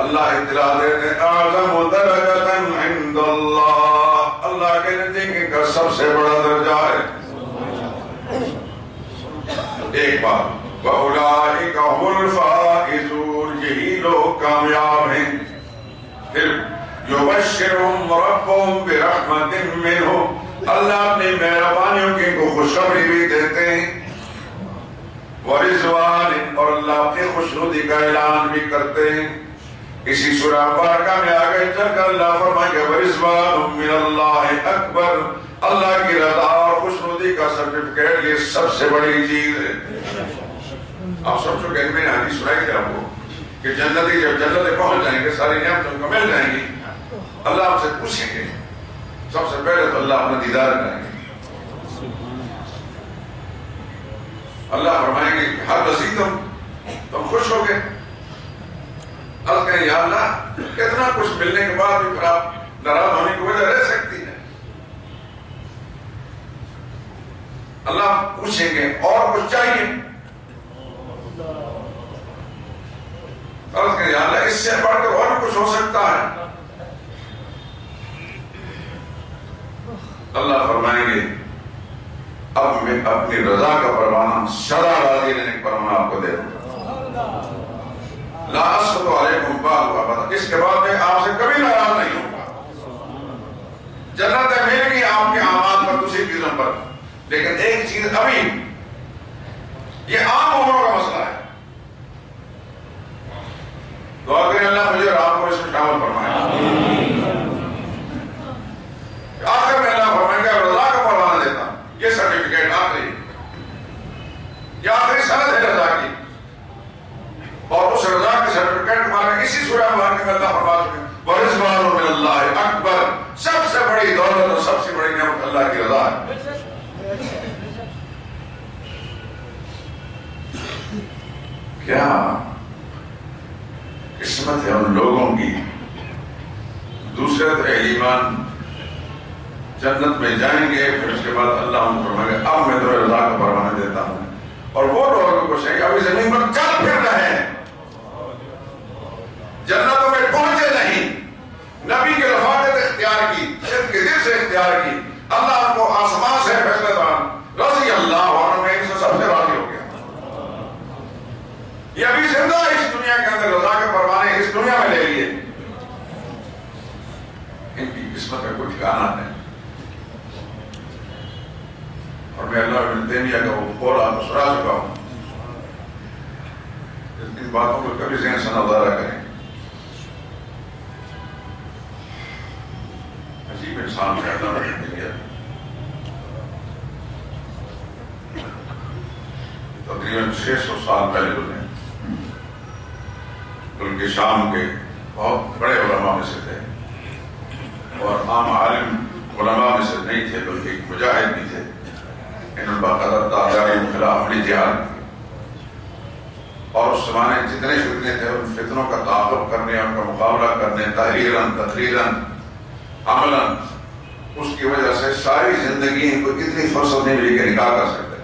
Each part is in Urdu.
اللہ اطلاع دیتے اعظم درجۃ عند اللہ، اللہ کے نزدیک کا سب سے بڑا درجہ ہے۔ ایک بات وَأُولَٰئِكَ هُمُ الْفَائِزُونَ، یہی لوگ کامیاب ہیں۔ پھر يُبَشِّرُهُمْ رَبُّهُمْ بِرَحْمَةٍ مِّنْهُ، اللہ اپنی مہربانیوں کی کو خوشخبری بھی دیتے ہیں۔ وَرِضْوَانٍ، اور اللہ اپنی خوشنودی کا اعلان بھی کرتے ہیں۔ اسی سورہ مبارکہ میں آگے چل کر اللہ فرمائے کہ وَرِضْوَانٌ مِّنَ اللَّهِ اکبر، اللہ کی رضا اور خوشنودی کا سرٹیفکیٹ یہ سب سے بڑی چیز ہے۔ آپ سب سے کہتے ہیں حدیث سنائی تھی آپ کو کہ جنتی جب جنت پہنچ جائیں گے ساری نعمتوں کو مل جائیں گی، اللہ ہم سے پوچھیں گے، سب سے پہلے تو اللہ اپنا دیدار کریں گے۔ اللہ فرمائیں گے کہ ہر رسی تم خوش ہو گئے؟ عرض کہیں یا اللہ کتنا کچھ ملنے کے بعد بھی پھر آپ ناراض ہونے کی وجہ رہ سکتی ہے۔ اللہ پوچھیں گے اور کچھ چاہیے؟ عرض کہیں یا اللہ اس سے بڑھ کر اور کچھ ہو سکتا ہے؟ اللہ فرمائیں گے اب میں اپنی رضا کا پروانہ سدا راضی رہنے کا پروانہ آپ کو دے دوں گا، لا اسخط علیکم بعد ابدا، اس کے بعد میں آپ سے کبھی ناراض نہیں ہوں گا۔ جنت ملے گی آپ کے اعمال پر دوسری چیزوں پر، لیکن ایک چیز ابھی یہ عام عمروں کا مسئلہ ہے۔ دعا کریں اللہ مجھے اور آپ کو اس میں شامل فرمائے۔ آخر میں اللہ فرمائے گا رضا کا پروانہ دیتا ہوں، یہ سرٹیفکیٹ آخری، یہ آخری سند ہے رضا کی، اور اس رضا کے سرٹیفکیٹ ہمارا اسی سورہ مبارکہ میں اللہ فرما چکے ہیں وَرِضْوَانٌ مِّنَ اللَّهِ اکبر، سب سے بڑی دولت اور سب سے بڑی نعمت اللہ کی رضا ہے۔ کیا قسمت ہے ان لوگوں کی، دوسرے تو ایمان جنت میں جائیں گے، پھر اس کے بعد اللہ ان فرمائے گا اب میں تمہیں رضا کا پروانہ دیتا ہوں، اور وہ لوگ کچھ ہیں کہ ابھی زمین پر چل پھر رہے ہیں، جنتوں میں پہنچے نہیں، نبی کی رفاقت اختیار کی، صدق کے دل سے اختیار کی، اللہ ان کو آسمان سے فیصلہ دان رضی اللہ عنہ میں ان سے سب سے راضی ہو گیا۔ یہ ابھی زندہ اس دنیا کے اندر رضا کے پروانے اس دنیا میں لے لیے، ان کی قسمت میں کچھ ٹھکانا ہے۔ اور میں اللہ ابن تیمیہ کا وہ قول آپ کو سنا چکا ہوں، ان باتوں کو کبھی ذہن سے نظارہ کریں۔ عجیب انسان ہے اللہ ابن تیمیہ، تقریباً 600 سال پہلے گزرے، ان کے شام کے بہت بڑے علماء میں سے تھے، اور عام عالم علماء میں سے نہیں تھے بلکہ ایک مجاہد بھی تھے۔ انہوں نے باقاعدہ تاجاری کے خلاف عملی جہاد کی، اور اس زمانے جتنے فتنے تھے ان فتنوں کا تعاقب کرنے، ان کا مقابلہ کرنے، تحریراً تقریراً عملاً، اس کی وجہ سے ساری زندگی ان کو اتنی فرصت نہیں ملی کہ نکاح کر سکتے،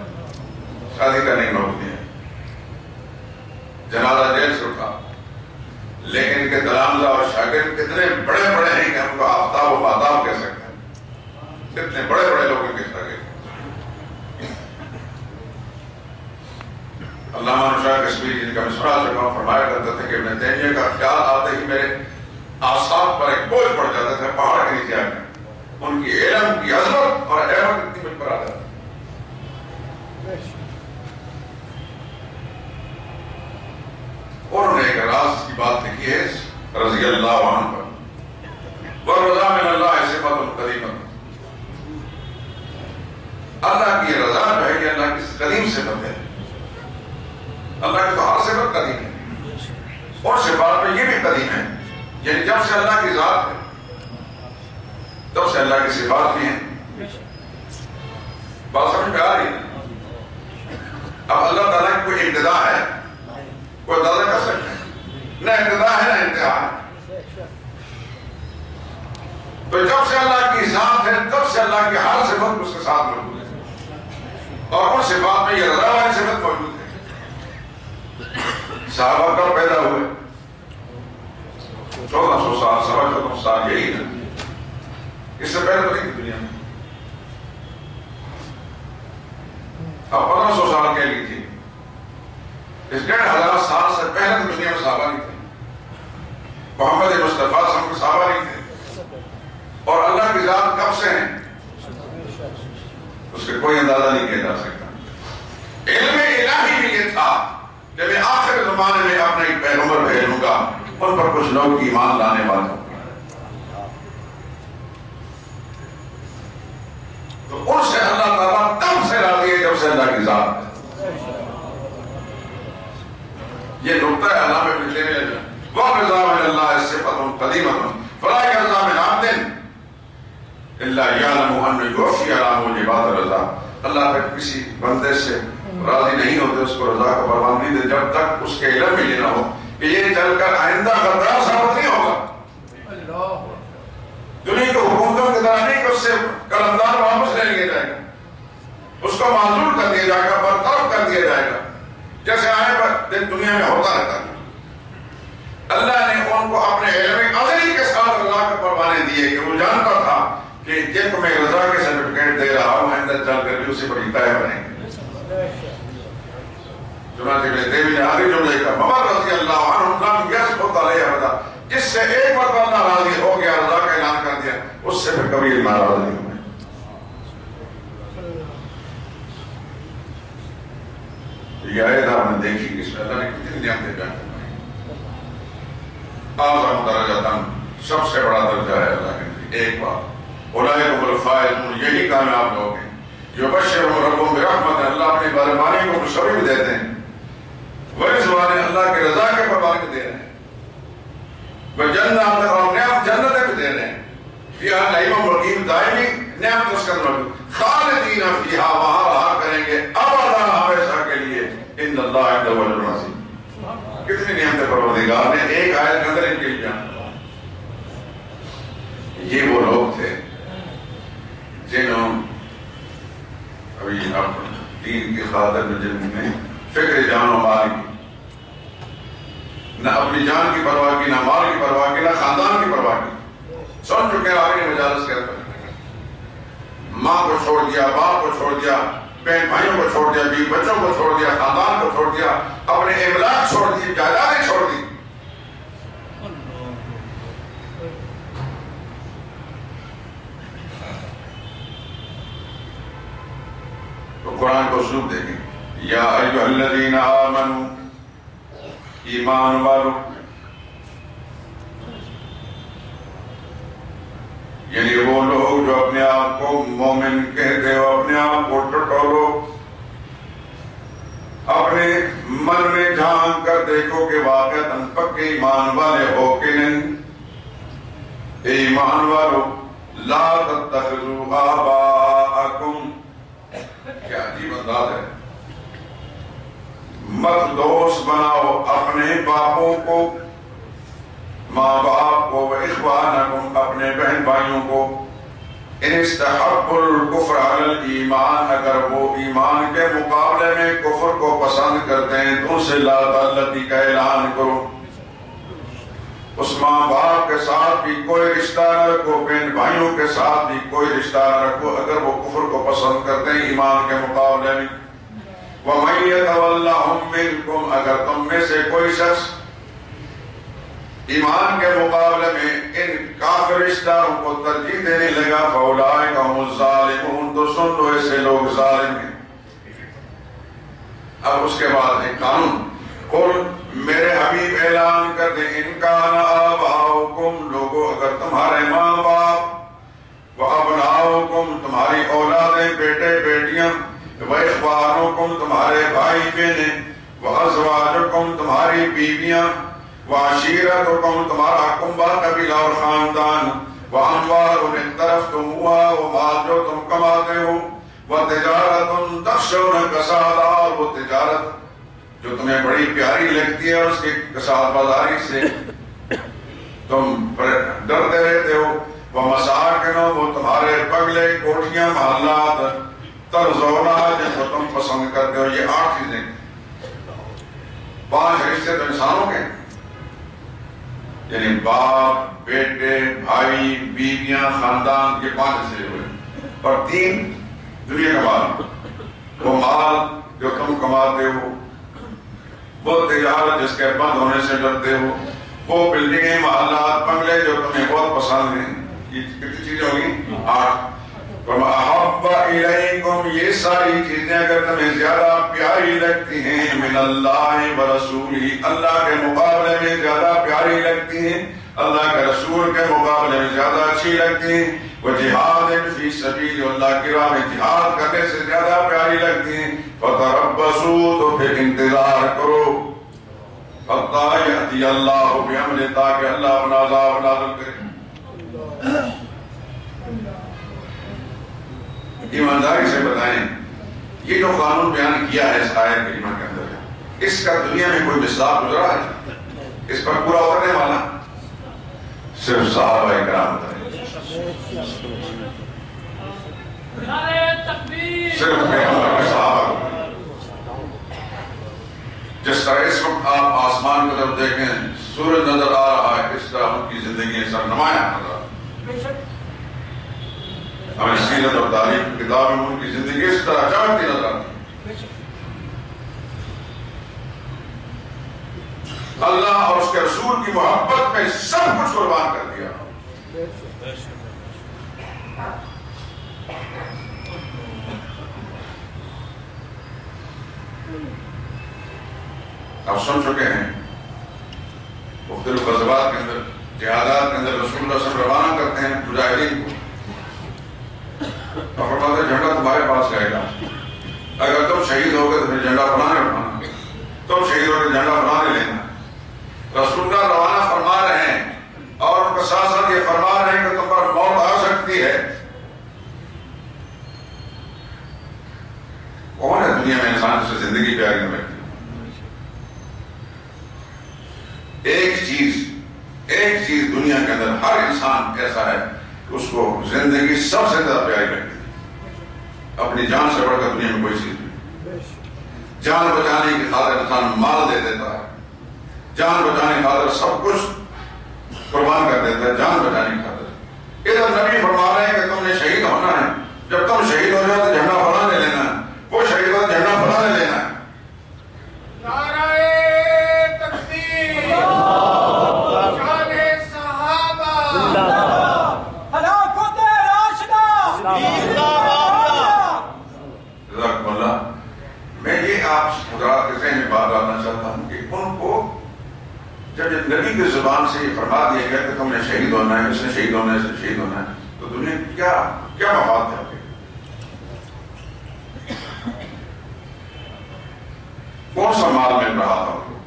شادی کرنے کی نوبت نہیں ہے، جنازہ جیل سے اٹھا، لیکن ان کے تلامذہ اور شاگرد کتنے بڑے بڑے ہیں کہ ہم کو آفتاب و ماداب کہہ سکتے ہیں، کتنے بڑے بڑے لوگ ان کے شاگرد۔ علامہ نشاء کشمیری جن کا میں سنا چکا ہوں فرمایا کرتے تھے کہ ابن تیمیہ کا خیال آتے ہی میرے اعصاب پر ایک بوجھ پڑ جاتا تھا، پہاڑ کے نیچے آ کے ان کی علم کی عظمت اور احمد اتنی مجھ پر آ جاتی۔ انہوں نے ایک راز کی بات لکھی ہے رضی اللہ عنہ پر، وَالرَّضَا مِنَ اللَّهِ صِفَةٌ قَدِيمَةٌ، اللہ کی رضا جو ہے یہ اللہ کی قدیم صفت ہے، اللہ کی تو ہر صفت قدیم ہے، اور صفات میں یہ بھی قدیم ہے، یعنی جب سے اللہ کی ذات ہے تب سے اللہ کی صفات بھی ہیں۔ بات سمجھ میں آ رہی ہے؟ اب اللہ تعالیٰ کی کوئی ابتدا ہے، کوئی اندازہ کر سکتے ہیں؟ نہ ابتدا ہے نہ انتہا ہے۔ تو جب سے اللہ کی ذات ہے تب سے اللہ کی ہر صفت اس کے ساتھ موجود ہے، اور ان صفات میں یہ رضا والی صفت موجود ہے۔ صحابہ کب پیدا ہوئے؟ 1400 سال 1450 سال یہی نا، اس سے پہلے تو نہیں تھی دنیا میں. اب 1500 سال کے لیے تھی. اس 1500 سال سے پہلے تو دنیا میں صحابہ نہیں تھے. محمد مصطفیٰ صلی اللہ علیہ وسلم صحابہ نہیں تھے. اور اللہ کی ذات کب سے ہیں اس کے کوئی اندازہ نہیں کیا جا سکتا. علم الہی بھی یہ تھا کہ میں آخر زمانے میں اپنے ایک پیغمبر بھیجوں گا، ان پر کچھ لوگ ایمان لانے والے ہوں گے. تو ان سے اللہ تعالیٰ تب سے راضی ہے جب سے اللہ کی ذات ہے. یہ نقطہ ہے علامہ ابن تیمیہ نے وَرَضَى مِنَ اللَّهِ صِفَةٌ قَدِيمَةٌ فَلَا يَرْضَى مِنْ عَبْدٍ إِلَّا يَعْلَمُ أَنَّ يُوفِيَ عَلَى مُوجِبَاتِ الرَّضَى. اللہ پھر کسی بندے سے راضی نہیں ہوتے، اس کو رضا کا پروان نہیں دے جب تک اس کے علم میں یہ نہ ہو کہ یہ چل کر آئندہ غدار ثابت نہیں ہوگا. دنیا کی حکومتوں کی طرح نہیں کہ اس سے قلمدار واپس لے لیا جائے گا، اس کو معذور کر دیا جائے گا، برطرف کر دیا جائے گا، جیسے آئے پر دنیا میں ہوتا رہتا ہے. اللہ نے ان کو اپنے علم ازلی کے ساتھ رضا کے پروانے دیے کہ وہ جانتا تھا کہ جن کو میں رضا کے سرٹیفکیٹ دے رہا ہوں آئندہ چل کر بھی اسی پر ہدایت بنیں گے. چنانچہ ابن تیمیہ نے آخری جملے کا ممن رضی اللہ عنہ لم یسقط علیہ ابدا، جس سے ایک بار اللہ راضی ہو گیا، رضا کا اعلان کر دیا، اس سے پھر کبھی ناراض نہیں ہوئے. یہ آیت آپ نے دیکھی کہ اس میں اللہ نے کتنی نعمتیں بیان فرمائی. اعظم درجاتاً، سب سے بڑا درجہ ہے اللہ کے نزدیک ایک بات، اولئک الفائزون، یہی کامیاب لوگ ہیں. یبشرہم ربہم برحمت، اللہ اپنی مہربانی کو خوشخبری دیتے ہیں. ورضوان، اللہ کے رضا کے پروانے دے رہے ہیں. وجنات، اور نعمت جنتیں بھی دے رہے ہیں. فیہا نعیم مقیم، دائمی نعمت اس کے اندر موجود. خالدین فیہا، وہاں رہا کریں گے ابدا، ہمیشہ کے لیے. ان اللہ عنده اجر عظیم. کتنی نعمتیں پروردگار نے ایک آیت کے اندر ان کے لیے بیان. یہ وہ لوگ تھے جنہوں ابھی دین کی خاطر میں جن میں فکر جان و مال کی، نہ اپنی جان کی پرواہ کی، نہ مال کی پرواہ کی، نہ خاندان کی پرواہ کی. سن چکے آگے مجالس کے اندر ماں کو چھوڑ دیا، باپ کو چھوڑ دیا، بہن بھائیوں کو چھوڑ دیا، بیوی بچوں کو چھوڑ دیا، خاندان کو چھوڑ دیا، اپنے املاک چھوڑ دی، جائیدادیں چھوڑ دی. تو قرآن کو اسلوب دیکھیں، یا ایھا الذین آمنوا، ایمان والو، یعنی وہ لوگ جو اپنے آپ کو مومن کہتے ہو، اپنے آپ کو ٹٹولو، اپنے من میں جھانک کر دیکھو کہ واقعتاً پکے ایمان والے ہو کہ نہیں. اے ایمان والو، لا تتخذوا آباءکم، کیا عجیب انداز ہے، مت دوست بناؤ اپنے باپوں کو، ماں باپ کو، اخوانکم، اپنے بہن بھائیوں کو، ان استحب الکفر علی الایمان، اگر وہ ایمان کے مقابلے میں کفر کو پسند کرتے ہیں تو ان سے لا تعلقی کا اعلان کرو. اس ماں باپ کے ساتھ بھی کوئی رشتہ نہ رکھو، بہن بھائیوں کے ساتھ بھی کوئی رشتہ نہ رکھو اگر وہ کفر کو پسند کرتے ہیں ایمان کے مقابلے میں. وَمَن يَتَوَلَّهُم مِّنكُمْ، اگر تم میں سے کوئی شخص ایمان کے مقابلے میں ان کافر رشتہوں کو ترجیح دینے لگا، فَأُولَٰئِکَ هُمُ الظَّالِمُونَ، تو سن لو ایسے لوگ ظالم ہیں. اب اس کے بعد ہے قانون. قل، میرے حبیب اعلان کر دیں، ان کان آباؤکم، لوگوں اگر تمہارے ماں باپ، وابناؤکم، تمہاری اولادیں، بیٹے بیٹیاں، واخوانکم، تمہارے بھائی بہنیں، وازواجکم، تمہاری بیویاں، وعشیرتکم، تمہارا کنبہ قبیلہ اور خاندان، واموال اقترفتموها، وہ مال جو تم کماتے ہو، وتجارت تخشون کسادها، وہ تجارت جو تمہیں بڑی پیاری لگتی ہے اس کی کساد بازاری سے تم ڈرتے رہتے ہو، ومساکن، وہ تمہارے بنگلے، کوٹھیاں، محلات، ترضونها، جن کو تم پسند کرتے ہو. یہ 8 چیزیں، 5 رشتے تو انسانوں کے، یعنی باپ، بیٹے، بھائی، بیویاں، خاندان، یہ 5 حصے ہوئے، اور 3 دنیا کا مال، وہ مال جو تم کماتے ہو، وہ تجارت جس کے بند ہونے سے ڈرتے ہو، وہ بلڈنگیں، محلات، بنگلے جو تمہیں بہت پسند ہیں، یہ کتنی چیزیں ہوگی؟ 8. وَمَحَبَّ إِلَيْكُمْ، یہ ساری چیزیں اگر تمہیں زیادہ پیاری لگتی ہیں، مِنَ اللَّهِ وَرَسُولِهِ، اللہ کے مقابلے میں زیادہ پیاری لگتی ہیں، اللہ کے رسول کے مقابلے میں زیادہ اچھی لگتی ہیں، وَجِهَادٍ فِي سَبِيلِ، اللہ کی راہ میں جہاد کرنے سے زیادہ پیاری لگتی ہیں، فَتَرَبَّصُوا، تو پھر انتظار کرو، حَتَّىٰ يَأْتِيَ اللَّهُ بِأَمْرِهِ، تاکہ اللہ اپنا عذاب نازل کرے۔ ایمانداری سے بتائیں، یہ جو قانون بیان کیا ہے اس آیت کریمہ کے اندر، اس کا دنیا میں کوئی مصداق گزرا ہے؟ اس پر پورا اترنے والا صرف صحابہ کرام اترے، صرف پیغمبر کے صحابہ۔ جس طرح اس وقت آپ آسمان کی طرف دیکھیں، سورج نظر آ رہا ہے، اس طرح ان کی زندگی سرنمایاں نظر آ رہا ہے۔ ہمیں سیرت اور تاریخ کی کتاب میں ان کی زندگی اس طرح چمکتی نظر آتی ہے۔ اللہ اور اس کے رسول کی محبت میں سب کچھ قربان کر دیا۔ آپ سن چکے ہیں مختلف غزوات کے اندر، جہادات کے اندر رسول اللہ صلی اللہ علیہ وسلم روانہ کرتے ہیں مجاہدین کو، اور فرماتے ہیں جھنڈا تمہارے پاس رہے گا، اگر تم شہید ہو گئے تو پھر جھنڈا فلاں نے اٹھانا، تم شہید ہو گئے جھنڈا فلاں نے لینا۔ رسول اللہ روانہ فرما رہے ہیں اور ان کے ساتھ ساتھ یہ فرما رہے ہیں کہ تم پر موت آ سکتی ہے۔ کون ہے دنیا میں انسان جس سے زندگی پیاری نہ لگتی؟ ایک چیز دنیا کے اندر ہر انسان ایسا ہے کہ اس کو زندگی سب سے زیادہ پیاری لگتی ہے، اپنی جان سے بڑھ کر دنیا میں کوئی چیز نہیں۔ جان بچانے کی خاطر انسان مال دے دیتا ہے، جان بچانے کی خاطر سب کچھ قربان کر دیتا ہے، جان بچانے کی خاطر۔ ادھر نبی فرما رہے ہیں کہ تم نے شہید ہونا ہے، جب تم شہید ہو جاؤ تو جھنڈا فلاں نے لینا ہے، وہ شہید ہو جھنڈا فلاں نے لینا ہے۔ میں یہ آپ حضرات کے ذہن میں بات ڈالنا چاہتا ہوں کہ ان کو جب نبی کی زبان سے یہ فرما دیا گیا کہ تم نے شہید ہونا ہے، اس نے شہید ہونا ہے، اس نے شہید ہونا ہے، تو دنیا کیا مفاد ہے؟ کون سا مال مل رہا تھا ان کو؟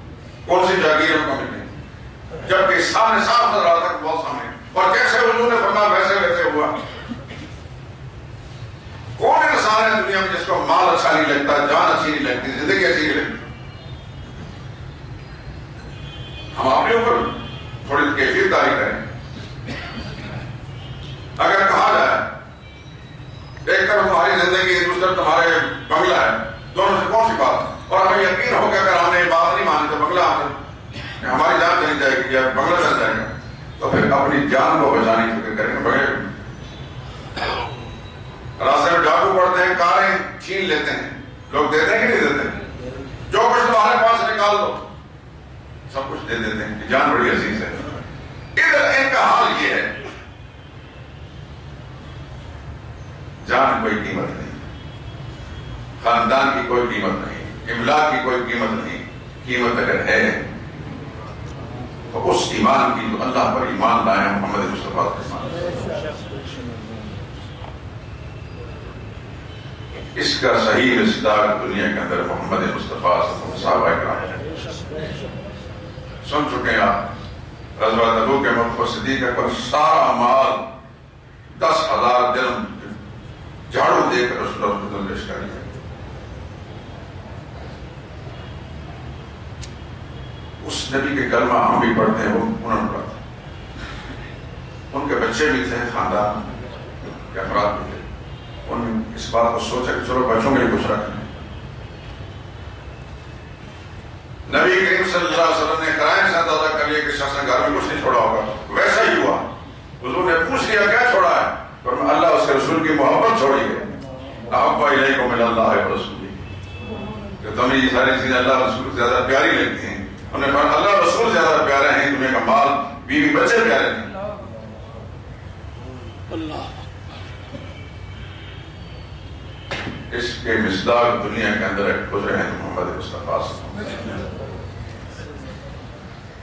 کون سی جاگیر ان کو مل رہی؟ جبکہ سامنے صاف نظر آتا کہ بہت سامنے، اور جیسے حضور نے فرمایا ویسے ہوا۔ کون انسان ہے دنیا میں جس کو مال اچھا نہیں لگتا، جان اچھی نہیں لگتی، زندگی اچھی نہیں لگتی؟ ہم اپنے اوپر تھوڑی کیفیت داری کریں۔ اگر کہا جائے ایک طرف تمہاری زندگی، دوسری طرف تمہارے بنگلہ ہے، دونوں سے کون سی بات ہے؟ اور ہمیں یقین ہو کہ اگر ہم نے بات نہیں مانی تو بنگلہ ہماری جان چلی جائے گی یا بنگلہ چل جائے گا، تو پھر اپنی جان کو بچانے کی فکر کریں گے۔ بغیر راستے میں ڈاکو پڑتے ہیں، کاریں چھین لیتے ہیں، لوگ دیتے ہیں کہ نہیں دیتے؟ جو کچھ تمہارے پاس نکال دو، سب کچھ دے دیتے ہیں کہ جان بڑی عزیز ہے۔ ادھر ان کا حال یہ ہے، جان کوئی قیمت نہیں، خاندان کی کوئی قیمت نہیں، املاک کی کوئی قیمت نہیں۔ قیمت اگر ہے تو اس ایمان کی جو اللہ پر ایمان لائے محمد مصطفیٰ کے ایمان، اس کا صحیح مصداق دنیا کے اندر محمد مصطفیٰ صحابہ کرام سن چکے ہیں۔ آپ غزوہ تبوک کے موقع صدیق اکبر سارا مال 10,000 درہم جھاڑو دے کر رسول اللہ کو پیش کر دیا۔ اس نبی کے کلمہ ہم بھی پڑھتے ہیں، وہ انہوں نے پڑھا تھا، ان کے بچے بھی تھے، خاندان کے افراد بھی تھے، انہوں نے اس بات کو سوچا کہ چلو بچوں کے لیے کچھ رکھیں۔ نبی کریم صلی اللہ علیہ وسلم نے قرائن سے اندازہ کر لیا کہ شخص نے گھر میں کچھ نہیں چھوڑا بیوی بچے پیارے نہیں. اس کے مصداق دنیا کے اندر ایک گزرے ہیں محمد مصطفیٰ صلی اللہ علیہ وسلم.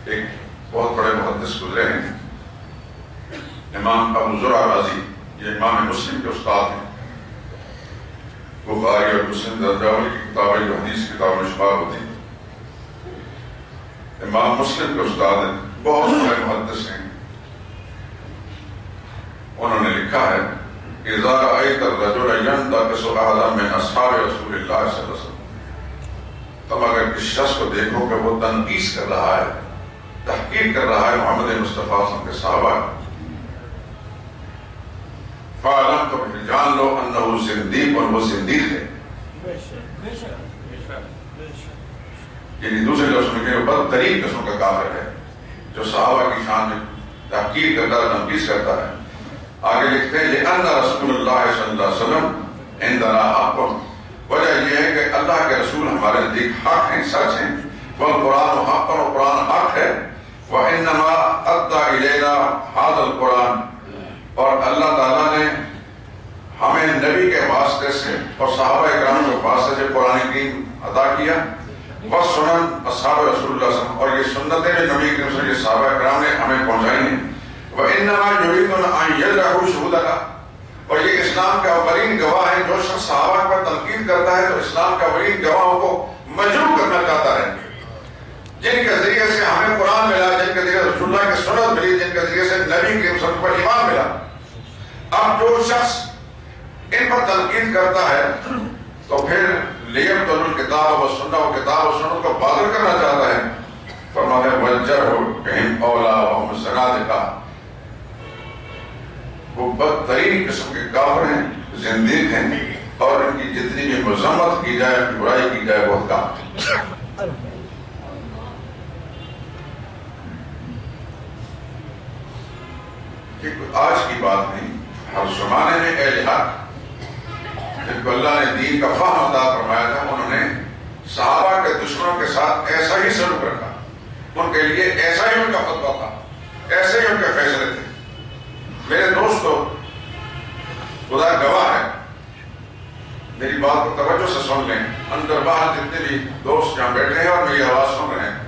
ایک بہت بڑے محدث گزرے ہیں امام ابو زرع رازی. یہ امام مسلم کے استاد ہیں. بخاری اور مسلم درجاوی کی کتابیں جو حدیث کتابوں میں شمار ہوتی ہیں. امام مسلم کے استاد ہیں, بہت بڑے محدث ہیں. انہوں نے لکھا ہے اذا رأيت الرجل ينتقص احدا من اصحاب رسول اللہ صلی اللہ علیہ وسلم, تم اگر اس شخص کو دیکھو کہ وہ تنقیص کر رہا ہے, تحقیر کر رہا ہے محمد مصطفیٰ صلی اللہ علیہ وسلم کے صحابہ, فعلم تو جان لو انہ زندیق, اور وہ زندیق ہے. یعنی دوسرے لفظ میں کہ وہ بدترین قسم کا کافر ہے جو صحابہ کی شان میں تحقیر کرتا ہے, تنقیص کرتا ہے. آگے لکھتے ہیں لأن رسول اللہ صلی اللہ علیہ وسلم عندنا حق, وجہ یہ ہے کہ اللہ کے رسول ہمارے نزدیک حق ہیں, سچ ہیں. والقرآن حق, اور قرآن حق ہے. وإنما أدى إلينا هذا القرآن, اور اللہ تعالیٰ نے ہمیں نبی کے واسطے سے اور صحابہ اکرام کے واسطے سے قرآن کریم عطا کیا. وسنن اصحاب رسول اللہ صلی اللہ علیہ وسلم, اور یہ سنتیں جو نبی کریم صلی اللہ علیہ وسلم صحابہ اکرام نے ہمیں پہنچائی ہیں. وإنما يريدون أن يجرحوا شهودنا, اور یہ اسلام کے اولین گواہ ہیں. جو شخص صحابہ پر تنقید کرتا ہے تو اسلام کے اولین گواہوں کو مجروح کرنا چاہتا ہے, جن کے ذریعے سے ہمیں قرآن ملا, جن کے ذریعے رسول اللہ کی سنت ملی, جن کے ذریعے سے نبی کے سنت پر ایمان ملا. اب جو شخص ان پر تنقید کرتا ہے تو پھر لیبطل الکتاب والسنہ, و کتاب و سنت کو باطل کرنا چاہتا ہے. فرماتے ہیں والجرح بہم اولا وهم زنادقہ, وہ بدترین قسم کے کافر ہیں, زندیق ہیں, اور ان کی جتنی بھی مذمت کی جائے, ان کی برائی کی جائے, بہت کام. آج کی بات نہیں, ہر زمانے میں اہل حق جن کو اللہ نے دین کا فہم عطا فرمایا تھا, انہوں نے صحابہ کے دشمنوں کے ساتھ ایسا ہی سلوک رکھا. ان کے لیے ایسا ہی ان کا فتویٰ تھا, ایسے ہی ان کے فیصلے تھے. میرے دوستو, خدا گواہ ہے, میری بات کو توجہ سے سن لیں. اندر باہر جتنے بھی دوست جہاں بیٹھے ہیں اور میری آواز سن رہے ہیں,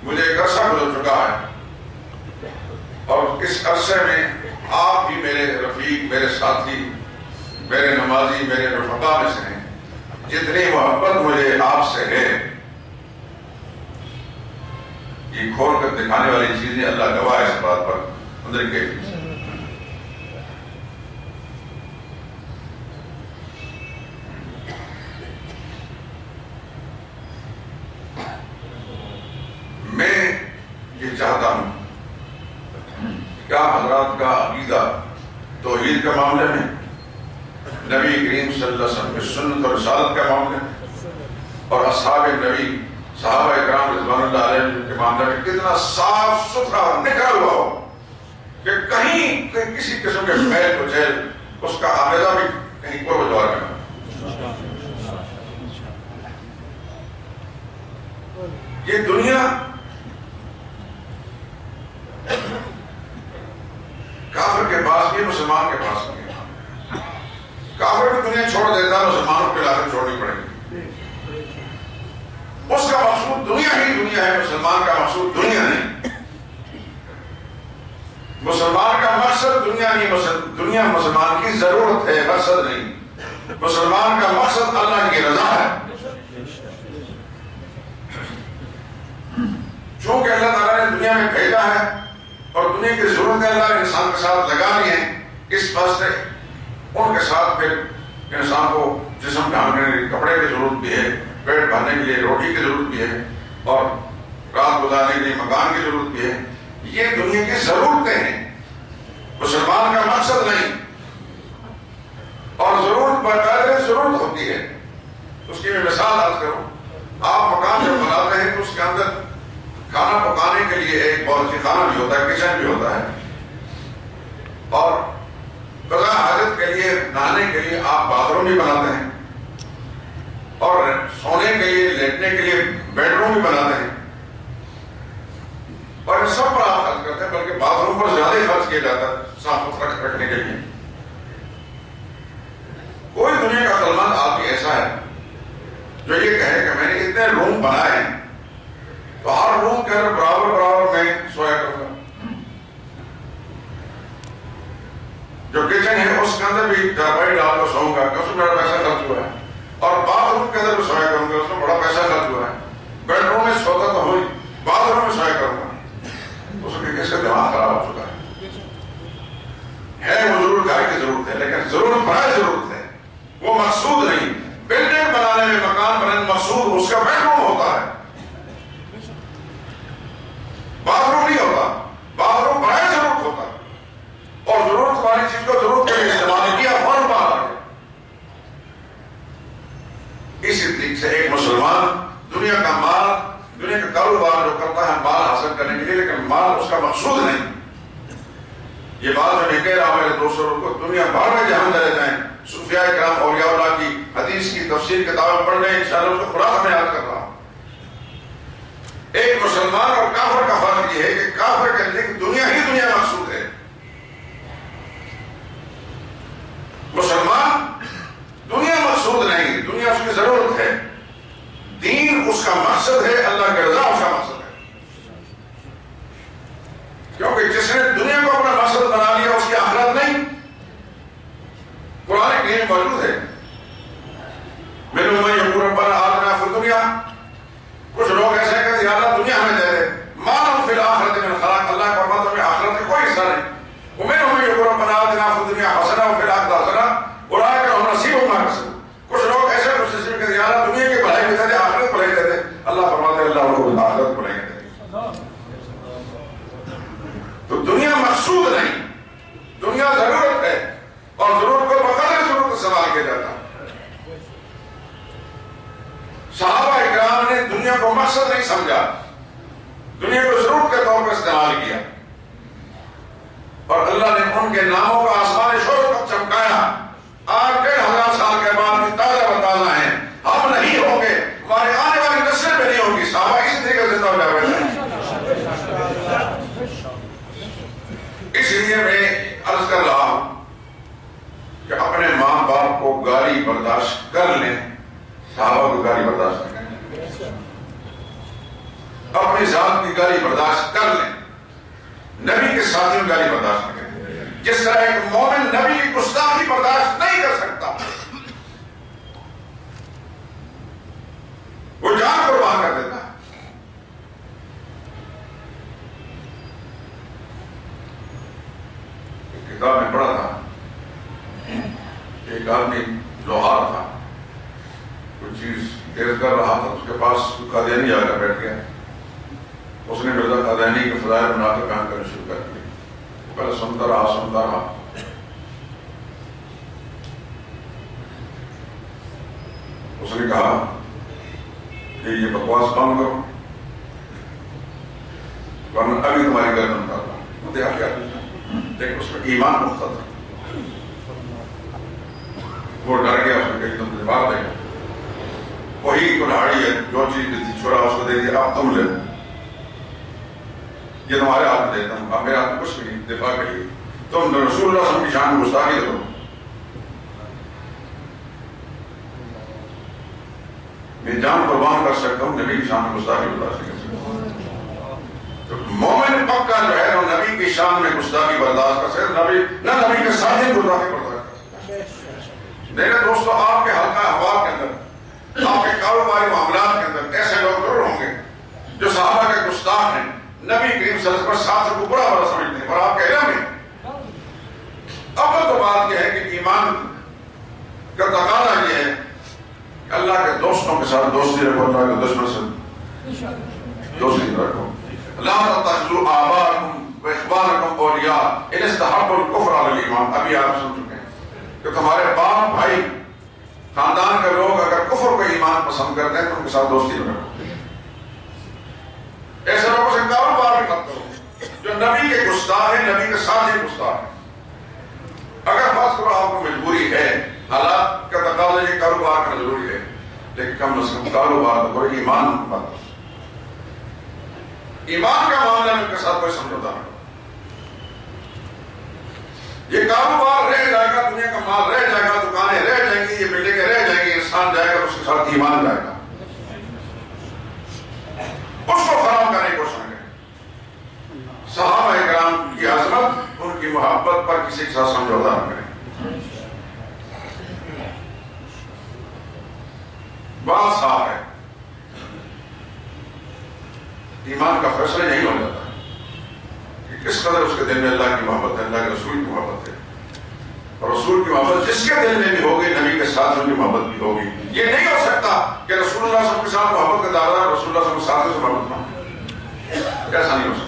مجھے ایک عرصہ گزر چکا ہے, اور اس عرصے میں آپ بھی میرے رفیق, میرے ساتھی, میرے نمازی, میرے رفقا میں سے ہیں. جتنی محبت مجھے آپ سے ہے, یہ کھول کر دکھانے والی چیزیں اللہ گواہ ہے اس بات پر. اندر کے میں یہ چاہتا ہوں کیا حضرات کا عقیدہ توحید کے معاملے میں, نبی کریم صلی اللہ علیہ وسلم کی سنت اور رسالت کے معاملے میں, اور اصحاب نبی صحابہ اکرام رضوان اللہ علیہ کے معاملے میں کتنا صاف ستھرا نکھرا ہوا ہو کہ کہیں کسی قسم کے میل کو جیل اس کا آمیزہ بھی کہیں کوئی وجوار نہیں. یہ دنیا کافر کے پاس بھی, مسلمان کے پاس بھی. کافر بھی دنیا چھوڑ دیتا, مسلمانوں کے علاقے چھوڑنی پڑے گی. اس کا مقصود دنیا ہی دنیا ہے, مسلمان کا مقصود دنیا نہیں. مسلمان کا مقصد دنیا نہیں, دنیا مسلمان کی ضرورت ہے, مقصد نہیں. مسلمان کا مقصد اللہ کی رضا ہے. چونکہ اللہ تعالیٰ نے دنیا میں بھیجا ہے اور دنیا کی ضرورت اللہ نے انسان کے ساتھ لگا لی ہے, اس واسطے ان کے ساتھ پھر انسان کو جسم ڈھانکنے کے لیے کپڑے کی ضرورت بھی ہے, پیٹ بھرنے کے لیے روٹی کی ضرورت بھی ہے, اور رات گزارنے کے لیے مکان کی ضرورت بھی ہے. یہ دنیا کی ضرورتیں ہیں, مسلمان کا مقصد نہیں. اور ضرورت باقاعدہ ضرورت ہوتی ہے. اس کی میں مثال عرض کروں, آپ مکان جب بناتے ہیں تو اس کے اندر کھانا پکانے کے لیے ایک باورچی خانہ بھی ہوتا ہے, کچن بھی ہوتا ہے, اور قضاء حاجت کے لیے, نہانے کے لیے آپ باتھ روم بھی بناتے ہیں, اور سونے کے لیے, لیٹنے کے لیے بیڈ روم بھی بناتے ہیں. اور یہ سب پر آپ خرچ کرتے ہیں، بلکہ باتھ روم پر زیادہ خرچ کیا جاتا ہے صاف ستھرا رکھنے کے لیے۔ کوئی دنیا کا عقلمند آدمی ایسا ہے جو یہ کہے کہ میں نے اتنے روم بنائے ہیں تو ہر روم کے اندر برابر برابر میں سویا کروں گا، جو کچن ہے اس کے اندر بھی چارپائی ڈال کر سوؤں گا کہ اس میں میرا پیسہ خرچ ہوا ہے، اور باتھ روم کے اندر بھی سویا کروں گا اس میں بڑا پیسہ خرچ ہوا ہے، بیڈ روم میں سوتا تو ہوئی، باتھ روم میں سویا کروں گا، اس کے کس کا دماغ خراب ہو چکا ہے وہ ضرور گھر کی ضرورت ہے لیکن ضرورت برائے ضرورت ہے، وہ مقصود نہیں۔ بلڈنگ بنانے میں، مکان بنانے میں مقصود اس کا بیڈ روم ہوتا ہے، باتھ روم نہیں ہوتا، باتھ روم برائے ضرورت ہوتا ہے، اور ضرورت والی چیز کو ضرورت کے لیے استعمال کیا فوراً باہر آ گیا۔ اسی طریقے سے ایک مسلمان دنیا کا مال، دنیا کا کاروبار جو کرتا ہے مال حاصل کرنے کے لیے، لیکن مال اس کا مقصود نہیں۔ یہ بات جو میں کہہ رہا ہوں میرے دوستوں کو، دنیا بھر میں جہاں چلے جائیں، صوفیاء کرام اولیاء اللہ کی حدیث کی تفسیر کتابیں پڑھ لیں، انشاءاللہ اس کو خلاصہ میں یاد کر رہا ہوں۔ ایک مسلمان اور کافر کا فرق یہ ہے کہ کافر کہتے ہیں کہ دنیا ہی دنیا مقصود ہے، مسلمان دنیا مقصود نہیں، دنیا اس کی ضرورت ہے، دین اس کا مقصد ہے، اللہ کی رضا اس کا مقصد ہے، کیونکہ جس نے دنیا کو اپنا مقصد بنا لیا اس کی آخرت نہیں۔ قرآن کریم موجود ہے، منہم من یقول ربنا آتنا فی الدنیا، کچھ لوگ ایسے کہتے ہیں اللہ دنیا ہمیں دے دے، ما لہم فی الآخرۃ من خلاق، اللہ کو فرماتا ہے آخرت میں کوئی حصہ نہیں۔ ومنہم من یقول ربنا آتنا فی الدنیا حسنہ وفی الآخرۃ حسنہ اولئک لہم نصیب مما کسبوا، کچھ لوگ ایسے کچھ نصیب کہتے ہیں اللہ دنیا کی بھلائی بھی دے دے، آخرت بھلائی دے دے، اللہ فرماتا ہے اللہ ان کو آخرت بھلائی دے دے۔ تو دنیا مقصود نہیں، دنیا ضرورت ہے، اور ضرورت کو بقدر ضرورت استعمال کیا جاتا ہے۔ صحابہ اکرام نے دنیا کو مقصد نہیں سمجھا، دنیا کو ضرورت کے طور پر استعمال کیا، اور اللہ نے ان کے ناموں کا آسمان شوق تک چمکایا۔ آج 1500 سال کے بعد بھی تازہ و تازہ ہیں، ہم نہیں ہوں گے، ہمارے آنے والی نسلیں بھی نہیں ہوگی، صحابہ اسی طریقے سے زندہ ہو جاوے ہیں۔ اس لیے میں عرض کر رہا ہوں کہ اپنے ماں باپ کو گالی برداشت کر لیں، صحابہ کو گالی برداشت نہ کریں، اپنی ذات کی گالی برداشت کر لیں، نبی کے ساتھیوں کی گالی برداشت نہ کریں۔ جس طرح ایک مومن نبی کی گستاخی برداشت نہیں کر سکتا، وہ جان قربان کر دیتا ہے۔ ایک کتاب میں پڑھا تھا، ایک آدمی لوہار تھا، کوئی چیز تیز کر رہا تھا، اس کے پاس قادیانی آ کر بیٹھ گیا، اس نے مرزا قادیانی کے فضائل بنا کر بیان کرنا شروع کر دیا۔ وہ پہلے سنتا رہا، اس نے کہا کہ یہ بکواس کام کرو ورنہ ابھی تمہاری گردن اتار رہا ہوں۔ وہ دیکھا کیا، لیکن اس میں ایمان مختہ تھا، وہ ڈر گیا، اس نے کہا تم سے بات دے گا، وہی کلہاڑی ہے جو چیز بھی تھی چھوڑا اس کو دے دیا، اب تم لے لو، یہ تمہارے ہاتھ میں دیتا ہوں، اب میرے ہاتھ میں کچھ نہیں، دفاع کے لیے تم رسول اللہ صلی اللہ علیہ وسلم کی شان میں گستاخی کرو۔ میں جان قربان کر سکتا ہوں، نبی کی شان میں گستاخی برداشت نہیں کر سکتا۔ تو مومن پکا جو ہے وہ نبی کی شان میں گستاخی برداشت کر سکتا، نہ نبی کے ساتھ گستاخی برداشت کر سکتا۔ میرے دوستو، آپ کے حلقہ احباب کے اندر، آپ کے کاروباری معاملات کے اندر ایسے لوگ ضرور ہوں گے جو صحابہ کے گستاخ ہیں، نبی کریم صلی اللہ علیہ وسلم ساتھ کو برا برا سمجھتے ہیں، اور آپ کے علم میں اول تو بات یہ ہے کہ ایمان کا تقاضا یہ ہے کہ اللہ کے دوستوں کے ساتھ دوستی رکھو، اللہ کے دشمن سے دوستی رکھو۔ لا تتخذوا آباءکم واخوانکم اولیاء ان استحبوا الکفر علی الایمان، ابھی آپ سن چکے ہیں کہ تمہارے باپ بھائی خاندان کے لوگ اگر کفر کو ایمان پسند کرتے ہیں تو ان کے ساتھ دوستی نہ رکھو۔ ایسے لوگوں سے کاروبار بھی مت کرو جو نبی کے گستاخ ہیں، نبی کے ساتھ ہی گستاخ ہیں۔ اگر فرض کرو آپ کو مجبوری ہے، حالات کا تقاضا یہ کاروبار کرنا ضروری ہے، لیکن کم از کم کاروبار تو کرو، ایمان مت۔ ایمان کا معاملہ ان کے ساتھ کوئی سمجھوتا نہیں. یہ کاروبار رہ جائے گا, دنیا کا مال رہ جائے گا, دکانیں رہ جائیں گی, یہ بلڈنگیں رہ جائیں گی, انسان جائے گا, اس کے ساتھ ایمان جائے گا. اس کو خراب کرنے کی کوشش کریں. صحابہ کرام کی عظمت, ان کی محبت پر کسی کے ساتھ سمجھوتا نہ کریں. بات صاف ہے, ایمان کا فیصلہ یہی ہو جاتا ہے کہ کس قدر اس کے دل میں اللہ کی محبت ہے, اللہ کے رسول کی محبت ہے. اور رسول کی محبت جس کے دل میں بھی ہوگی, نبی کے ساتھ ان کی محبت بھی ہوگی. یہ نہیں ہو سکتا کہ رسول اللہ صلی اللہ علیہ وسلم کے ساتھ محبت کا دعویٰ ہے, رسول اللہ صلی اللہ علیہ وسلم کے ساتھ سے محبت نہ ہو. ایسا نہیں ہو سکتا.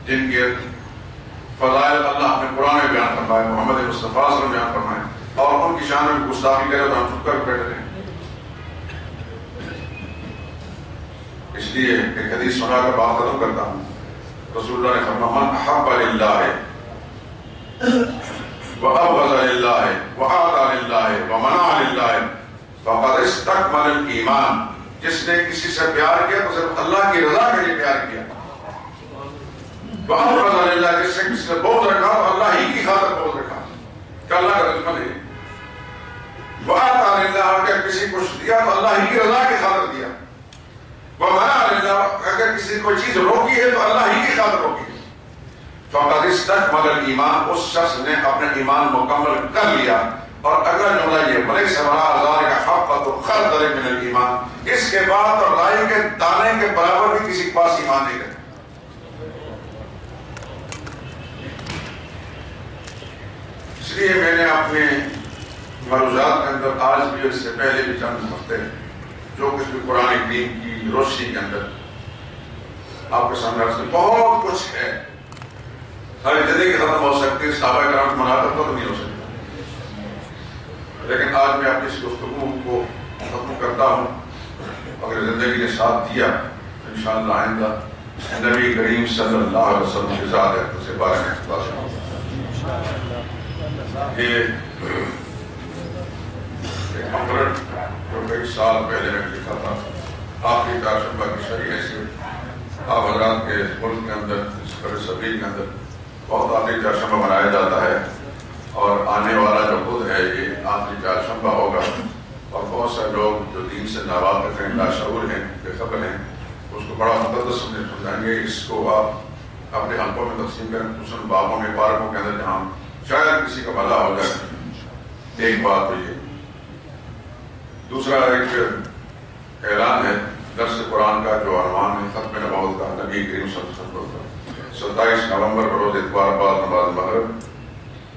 جن کے فضائل اللہ نے قرآن میں بیان فرمائے, محمد مصطفیٰ صلی اللہ علیہ وسلم بیان فرمائے, اور ان کی شان میں گستاخی کرے تو ہم چپ کر بیٹھے رہیں. اس لیے ایک حدیث سنا کر بات ختم کرتا ہوں. رسول اللہ نے فرمایا من احب للہ وابغض للہ واعطى للہ ومنع للہ فقد استکمل الایمان. جس نے کسی سے پیار کیا تو صرف اللہ کی رضا کے لیے پیار کیا. وابغض للہ, جس سے کسی سے بغض رکھا تو اللہ ہی کی خاطر بغض رکھا کہ اللہ کا دشمن ہے. واعطى للہ, اگر کسی کو دیا تو اللہ ہی کی رضا کی خاطر دیا. ومنع للہ, اگر کسی کو چیز روکی ہے تو اللہ ہی کی خاطر روکی ہے. فقد استکمل الایمان, اس شخص نے اپنا ایمان مکمل کر لیا. اور اگلا جملہ یہ ولیس وراء ذلک حبۃ خردل من الایمان, اس کے بعد اور رائی کے دانے کے برابر بھی کسی کے پاس ایمان نہیں رہتا. اس لیے میں نے اپنے معروضات کے اندر آج بھی اور اس سے پہلے بھی چند ہفتے جو کچھ بھی قرآن کریم کی روشنی کے اندر آپ کے سامنے رکھتے, بہت کچھ ہے. ساری زندگی ختم ہو سکتی ہے, صحابہ کرام کو مناظر تو نہیں ہو سکتا, لیکن آج میں اپنی اس گفتگو کو ختم کرتا ہوں. اگر زندگی نے ساتھ دیا انشاءاللہ آئندہ نبی کریم صلی اللہ علیہ وسلم کی ذات ہے اسے بارے میں اختلاف ہوگا. یہ ایک پمفلٹ جو کئی سال پہلے میں لکھا تھا, آخری چہارشنبہ کی شریعت سے آپ حضرات کے ملک کے اندر, اس پر سبیل کے اندر بہت آخری چہارشنبہ منایا جاتا ہے. اور آنے والا جو بدھ ہے یہ آخری چہارشنبہ ہوگا. اور بہت سے لوگ جو دین سے ناواقف ہیں, لاشعور ہیں, بے خبر ہیں, اس کو بڑا مقدس سمجھیں گے. اس کو آپ اپنے حلقوں میں تقسیم کریں, خصوصاً باغوں میں, پارکوں کے اندر, جہاں شاید کسی کا بھلا ہو جائے. ایک بات تو یہ. دوسرا ایک اعلان ہے درس قرآن کا جو عنوان ہے ختم نبوت کا, نبی کریم صلی اللہ علیہ وسلم کا. 27 نومبر کو روز اتوار بعد نماز مغرب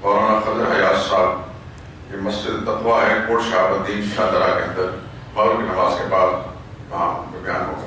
مولانا خضر حیات صاحب یہ مسجد تقویٰ ہے, کوٹ شہاب الدین شاہ درہ کے اندر, مغرب کی نماز کے بعد وہاں بیان ہوگا.